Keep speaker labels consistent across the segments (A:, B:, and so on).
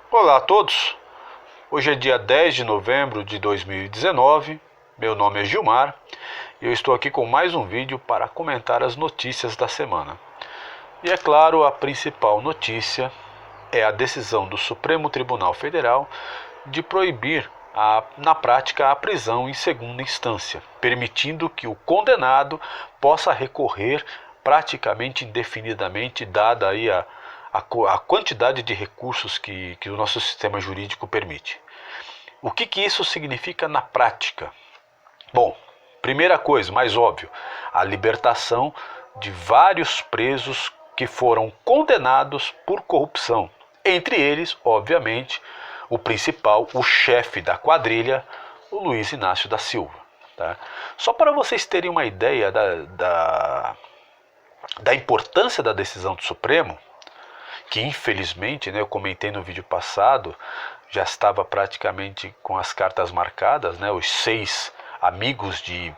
A: Olá a todos, hoje é dia 10 de novembro de 2019, meu nome é Gilmar e eu estou aqui com mais um vídeo para comentar as notícias da semana. E é claro, a principal notícia é a decisão do Supremo Tribunal Federal de proibir na prática a prisão em segunda instância, permitindo que o condenado possa recorrer praticamente indefinidamente, dada aí a quantidade de recursos que o nosso sistema jurídico permite. O que isso significa na prática? Bom, primeira coisa, mais óbvio, a libertação de vários presos que foram condenados por corrupção. Entre eles, obviamente, o principal, o chefe da quadrilha, o Luiz Inácio da Silva. Tá? Só para vocês terem uma ideia da importância da decisão do Supremo, que infelizmente, eu comentei no vídeo passado, já estava praticamente com as cartas marcadas, os 6 amigos de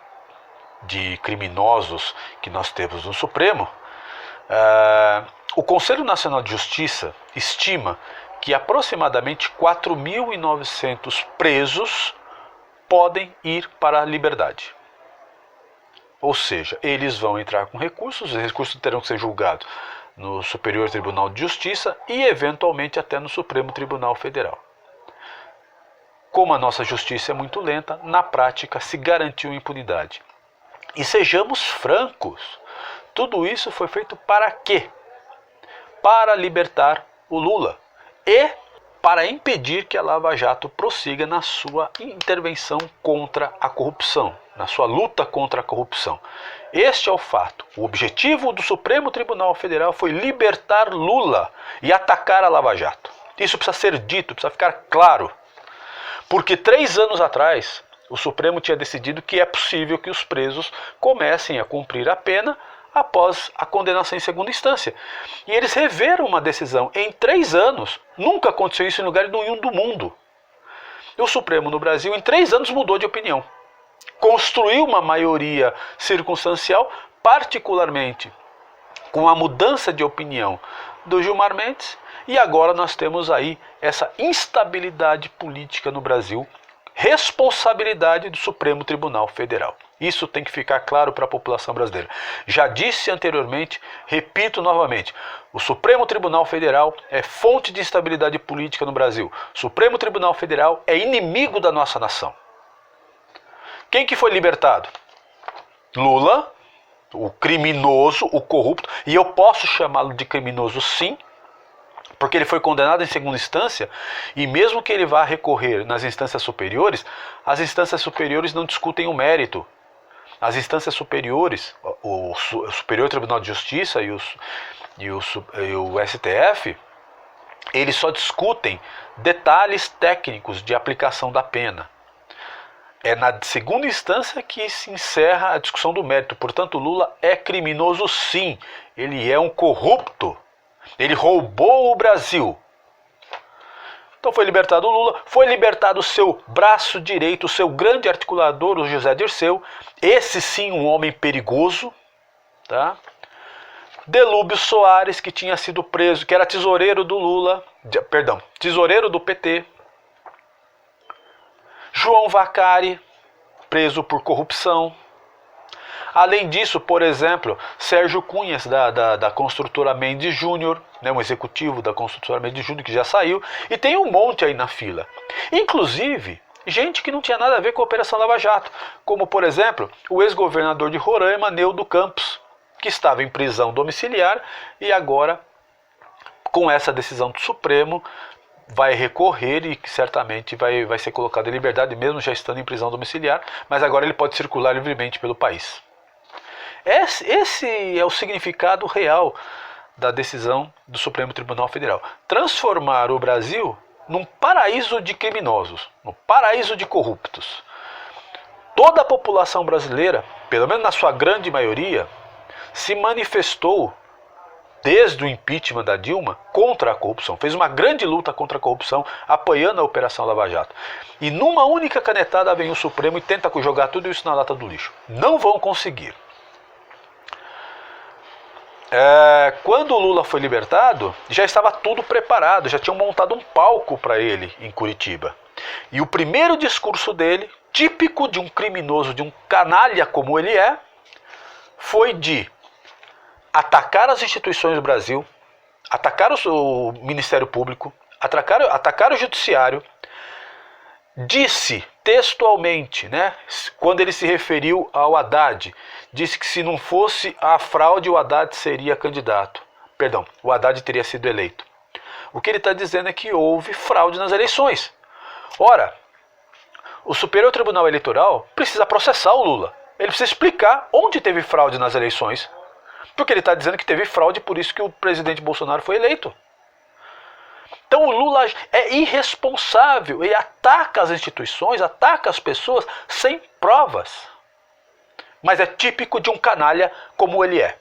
A: criminosos que nós temos no Supremo. O Conselho Nacional de Justiça estima que aproximadamente 4.900 presos podem ir para a liberdade. Ou seja, eles vão entrar com recursos, os recursos terão que ser julgados no Superior Tribunal de Justiça e eventualmente até no Supremo Tribunal Federal. Como a nossa justiça é muito lenta, na prática se garantiu impunidade. E sejamos francos, tudo isso foi feito para quê? Para libertar o Lula e para impedir que a Lava Jato prossiga na sua intervenção contra a corrupção, na sua luta contra a corrupção. Este é o fato. O objetivo do Supremo Tribunal Federal foi libertar Lula e atacar a Lava Jato. Isso precisa ser dito, precisa ficar claro. Porque 3 anos atrás, o Supremo tinha decidido que é possível que os presos comecem a cumprir a pena após a condenação em segunda instância. E eles reveram uma decisão em 3 anos. Nunca aconteceu isso em lugar nenhum do mundo. E o Supremo no Brasil, em 3 anos, mudou de opinião. Construiu uma maioria circunstancial, particularmente com a mudança de opinião do Gilmar Mendes, e agora nós temos aí essa instabilidade política no Brasil, responsabilidade do Supremo Tribunal Federal. Isso tem que ficar claro para a população brasileira. Já disse anteriormente, repito novamente, o Supremo Tribunal Federal é fonte de instabilidade política no Brasil. O Supremo Tribunal Federal é inimigo da nossa nação. Quem que foi libertado? Lula, o criminoso, o corrupto, e eu posso chamá-lo de criminoso sim, porque ele foi condenado em segunda instância, e mesmo que ele vá recorrer nas instâncias superiores, as instâncias superiores não discutem o mérito. As instâncias superiores, o Superior Tribunal de Justiça e o STF, eles só discutem detalhes técnicos de aplicação da pena. É na segunda instância que se encerra a discussão do mérito. Portanto, Lula é criminoso sim, ele é um corrupto. Ele roubou o Brasil. Então foi libertado o Lula, foi libertado o seu braço direito, o seu grande articulador, o José Dirceu. Esse sim, um homem perigoso. Tá? Delúbio Soares, que tinha sido preso, que era tesoureiro do Lula, tesoureiro do PT. João Vacari, preso por corrupção. Além disso, por exemplo, Sérgio Cunhas, da construtora Mendes Júnior, um executivo da construtora Mendes Júnior que já saiu, e tem um monte aí na fila. Inclusive, gente que não tinha nada a ver com a Operação Lava Jato, como, por exemplo, o ex-governador de Roraima, Neudo Campos, que estava em prisão domiciliar e agora, com essa decisão do Supremo, vai recorrer e certamente vai ser colocado em liberdade, mesmo já estando em prisão domiciliar, mas agora ele pode circular livremente pelo país. Esse é o significado real da decisão do Supremo Tribunal Federal. Transformar o Brasil num paraíso de criminosos, num paraíso de corruptos. Toda a população brasileira, pelo menos na sua grande maioria, se manifestou desde o impeachment da Dilma contra a corrupção. Fez uma grande luta contra a corrupção, apoiando a Operação Lava Jato. E numa única canetada vem o Supremo e tenta jogar tudo isso na lata do lixo. Não vão conseguir. Quando o Lula foi libertado, já estava tudo preparado, já tinham montado um palco para ele em Curitiba. E o primeiro discurso dele, típico de um criminoso, de um canalha como ele é, foi de atacar as instituições do Brasil, atacar o Ministério Público, atacar o Judiciário. Disse textualmente, né, quando ele se referiu ao Haddad, disse que se não fosse a fraude, o Haddad seria candidato. Perdão, o Haddad teria sido eleito. O que ele está dizendo é que houve fraude nas eleições. Ora, o Superior Tribunal Eleitoral precisa processar o Lula. Ele precisa explicar onde teve fraude nas eleições. Porque ele está dizendo que teve fraude, por isso que o presidente Bolsonaro foi eleito. Então o Lula é irresponsável e ataca as instituições, ataca as pessoas sem provas. Mas é típico de um canalha como ele é.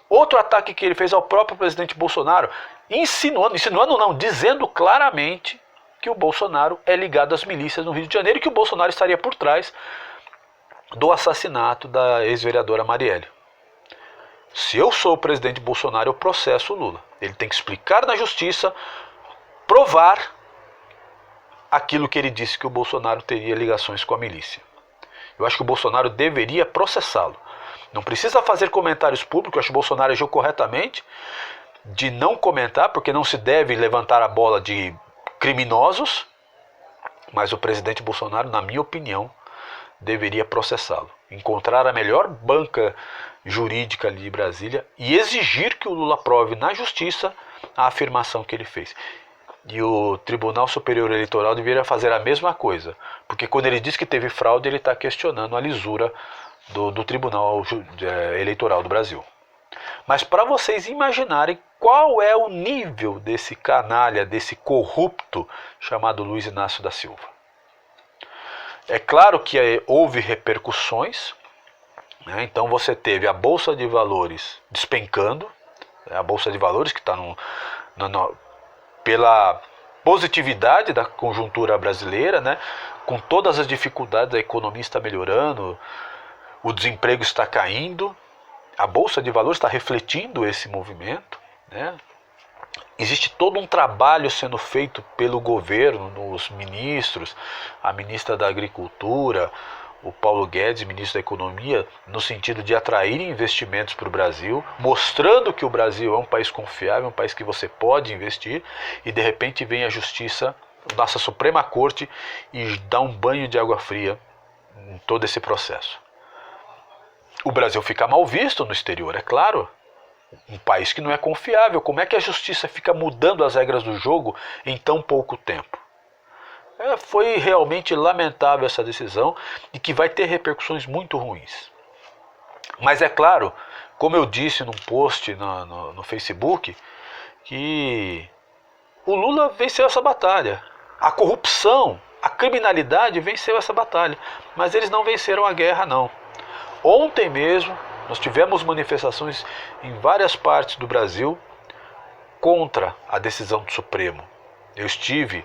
A: Outro ataque que ele fez ao próprio presidente Bolsonaro, insinuando não, dizendo claramente que o Bolsonaro é ligado às milícias no Rio de Janeiro e que o Bolsonaro estaria por trás do assassinato da ex-vereadora Marielle. Se eu sou o presidente Bolsonaro, eu processo o Lula. Ele tem que explicar na justiça, provar aquilo que ele disse que o Bolsonaro teria ligações com a milícia. Eu acho que o Bolsonaro deveria processá-lo. Não precisa fazer comentários públicos, eu acho que o Bolsonaro agiu corretamente de não comentar, porque não se deve levantar a bola de criminosos, mas o presidente Bolsonaro, na minha opinião, deveria processá-lo. Encontrar a melhor banca jurídica ali de Brasília e exigir que o Lula prove na justiça a afirmação que ele fez. E o Tribunal Superior Eleitoral deveria fazer a mesma coisa, porque quando ele diz que teve fraude, ele está questionando a lisura do Tribunal Eleitoral do Brasil. Mas para vocês imaginarem qual é o nível desse canalha, desse corrupto chamado Luiz Inácio da Silva. É claro que houve repercussões, né? Então você teve a Bolsa de Valores despencando, a Bolsa de Valores que está pela positividade da conjuntura brasileira, né? Com todas as dificuldades, a economia está melhorando, o desemprego está caindo, a Bolsa de Valores está refletindo esse movimento, né? Existe todo um trabalho sendo feito pelo governo, os ministros, a ministra da Agricultura, o Paulo Guedes, ministro da Economia, no sentido de atrair investimentos para o Brasil, mostrando que o Brasil é um país confiável, um país que você pode investir, e de repente vem a Justiça, nossa Suprema Corte, e dá um banho de água fria em todo esse processo. O Brasil fica mal visto no exterior, é claro. Um país que não é confiável. Como é que a justiça fica mudando as regras do jogo em tão pouco tempo? Foi realmente lamentável essa decisão e que vai ter repercussões muito ruins. Mas é claro, como eu disse num post no Facebook, que o Lula venceu essa batalha. A corrupção, a criminalidade venceu essa batalha. Mas eles não venceram a guerra, não. Ontem mesmo, nós tivemos manifestações em várias partes do Brasil contra a decisão do Supremo. Eu estive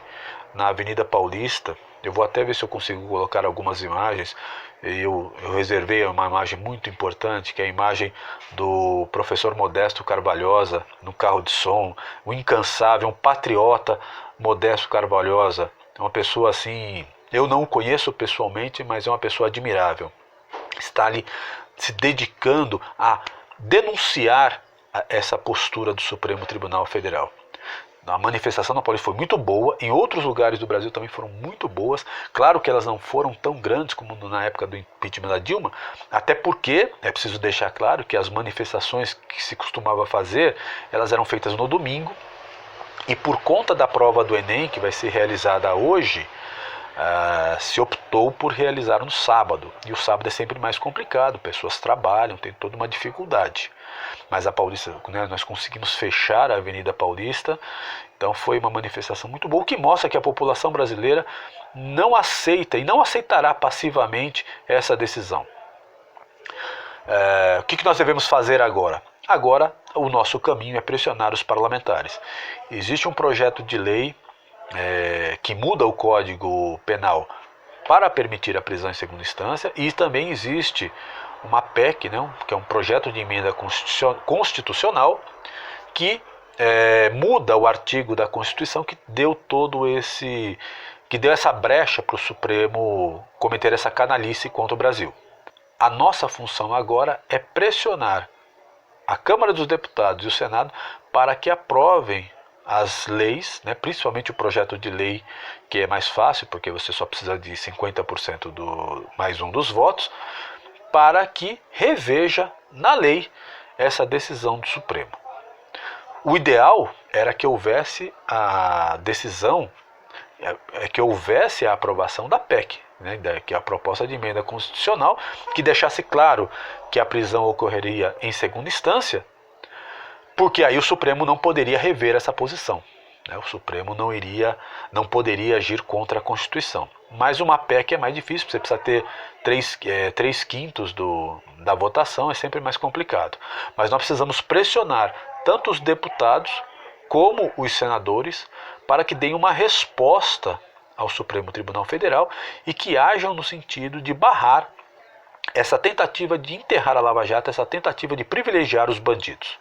A: na Avenida Paulista, eu vou até ver se eu consigo colocar algumas imagens. Eu reservei uma imagem muito importante, que é a imagem do professor Modesto Carvalhosa no carro de som, o incansável, um patriota Modesto Carvalhosa. É uma pessoa assim, eu não o conheço pessoalmente, mas é uma pessoa admirável. Está ali se dedicando a denunciar essa postura do Supremo Tribunal Federal. A manifestação na Paulista foi muito boa, em outros lugares do Brasil também foram muito boas. Claro que elas não foram tão grandes como na época do impeachment da Dilma, até porque, é preciso deixar claro que as manifestações que se costumava fazer, elas eram feitas no domingo, e por conta da prova do Enem, que vai ser realizada hoje, se optou por realizar no sábado, e o sábado é sempre mais complicado, pessoas trabalham, tem toda uma dificuldade, mas a Paulista, né, nós conseguimos fechar a Avenida Paulista, então foi uma manifestação muito boa, o que mostra que a população brasileira não aceita e não aceitará passivamente essa decisão. O que nós devemos fazer agora? Agora o nosso caminho é pressionar os parlamentares. Existe um projeto de lei que muda o Código Penal para permitir a prisão em segunda instância, e também existe uma PEC, né, que é um projeto de emenda constitucional, que muda o artigo da Constituição que deu essa brecha para o Supremo cometer essa canalice contra o Brasil. A nossa função agora é pressionar a Câmara dos Deputados e o Senado para que aprovem as leis, né, principalmente o projeto de lei, que é mais fácil, porque você só precisa de 50% mais um dos votos, para que reveja na lei essa decisão do Supremo. O ideal era que houvesse a decisão, que houvesse a aprovação da PEC, né, que é a proposta de emenda constitucional, que deixasse claro que a prisão ocorreria em segunda instância, porque aí o Supremo não poderia rever essa posição. Né, o Supremo não poderia agir contra a Constituição. Mas uma PEC é mais difícil, você precisa ter 3/5 da votação, é sempre mais complicado. Mas nós precisamos pressionar tanto os deputados como os senadores para que deem uma resposta ao Supremo Tribunal Federal e que hajam no sentido de barrar essa tentativa de enterrar a Lava Jato, essa tentativa de privilegiar os bandidos.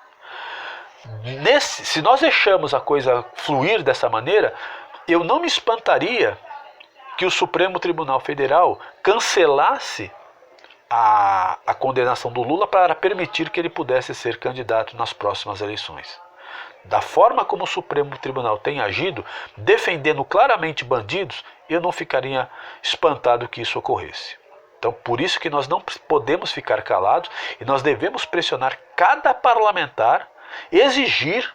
A: Se nós deixamos a coisa fluir dessa maneira, eu não me espantaria que o Supremo Tribunal Federal cancelasse a condenação do Lula para permitir que ele pudesse ser candidato nas próximas eleições. Da forma como o Supremo Tribunal tem agido, defendendo claramente bandidos, eu não ficaria espantado que isso ocorresse. Então, por isso que nós não podemos ficar calados e nós devemos pressionar cada parlamentar, exigir,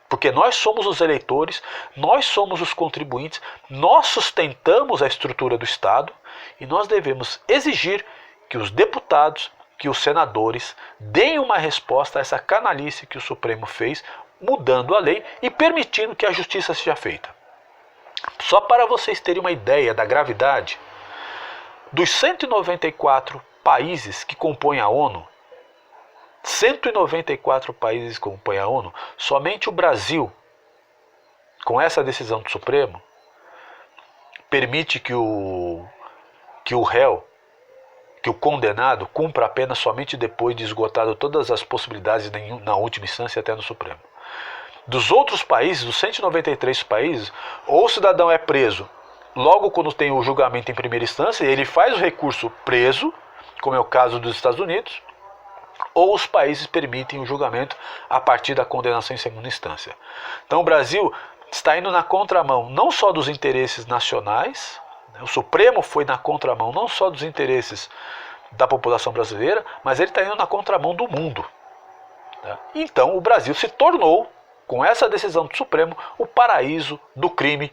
A: porque nós somos os eleitores, nós somos os contribuintes, nós sustentamos a estrutura do Estado e nós devemos exigir que os deputados, que os senadores deem uma resposta a essa canalice que o Supremo fez, mudando a lei e permitindo que a justiça seja feita. Só para vocês terem uma ideia da gravidade, dos 194 países que compõem a ONU, 194 países que compõem a ONU, somente o Brasil, com essa decisão do Supremo, permite que o réu, que o condenado cumpra a pena somente depois de esgotado todas as possibilidades na última instância até no Supremo. Dos outros países, dos 193 países, ou o cidadão é preso logo quando tem o julgamento em primeira instância, ele faz o recurso preso, como é o caso dos Estados Unidos, ou os países permitem o julgamento a partir da condenação em segunda instância. Então o Brasil está indo na contramão não só dos interesses nacionais, o Supremo foi na contramão não só dos interesses da população brasileira, mas ele está indo na contramão do mundo. Então o Brasil se tornou, com essa decisão do Supremo, o paraíso do crime,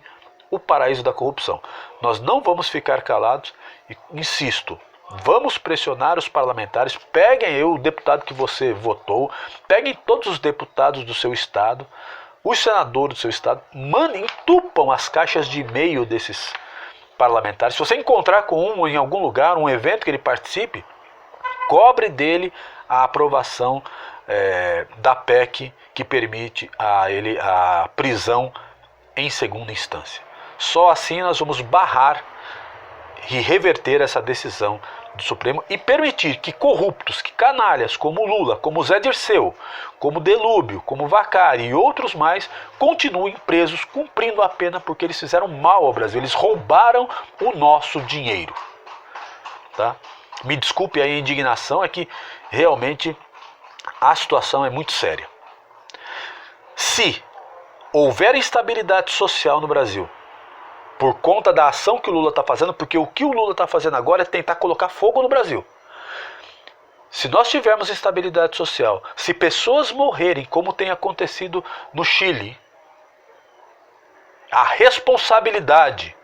A: o paraíso da corrupção. Nós não vamos ficar calados e, insisto, vamos pressionar os parlamentares, peguem o deputado que você votou, peguem todos os deputados do seu estado, os senadores do seu estado, mandem, entupam as caixas de e-mail desses parlamentares. Se você encontrar com um em algum lugar, um evento que ele participe, cobre dele a aprovação da PEC que permite a ele a prisão em segunda instância. Só assim nós vamos barrar e reverter essa decisão do Supremo e permitir que corruptos, que canalhas como Lula, como Zé Dirceu, como Delúbio, como Vacari e outros mais continuem presos cumprindo a pena porque eles fizeram mal ao Brasil, eles roubaram o nosso dinheiro. Tá? Me desculpe aí a indignação, é que realmente a situação é muito séria. Se houver instabilidade social no Brasil, por conta da ação que o Lula está fazendo, porque o que o Lula está fazendo agora é tentar colocar fogo no Brasil. Se nós tivermos instabilidade social, se pessoas morrerem, como tem acontecido no Chile, a responsabilidade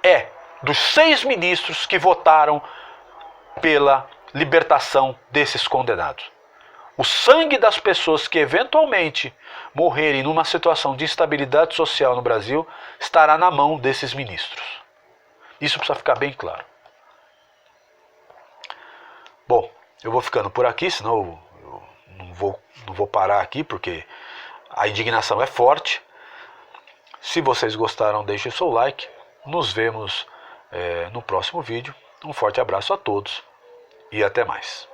A: é dos 6 ministros que votaram pela libertação desses condenados. O sangue das pessoas que eventualmente morrerem numa situação de instabilidade social no Brasil estará na mão desses ministros. Isso precisa ficar bem claro. Bom, eu vou ficando por aqui, senão eu não vou parar aqui, porque a indignação é forte. Se vocês gostaram, deixem seu like. Nos vemos no próximo vídeo. Um forte abraço a todos e até mais.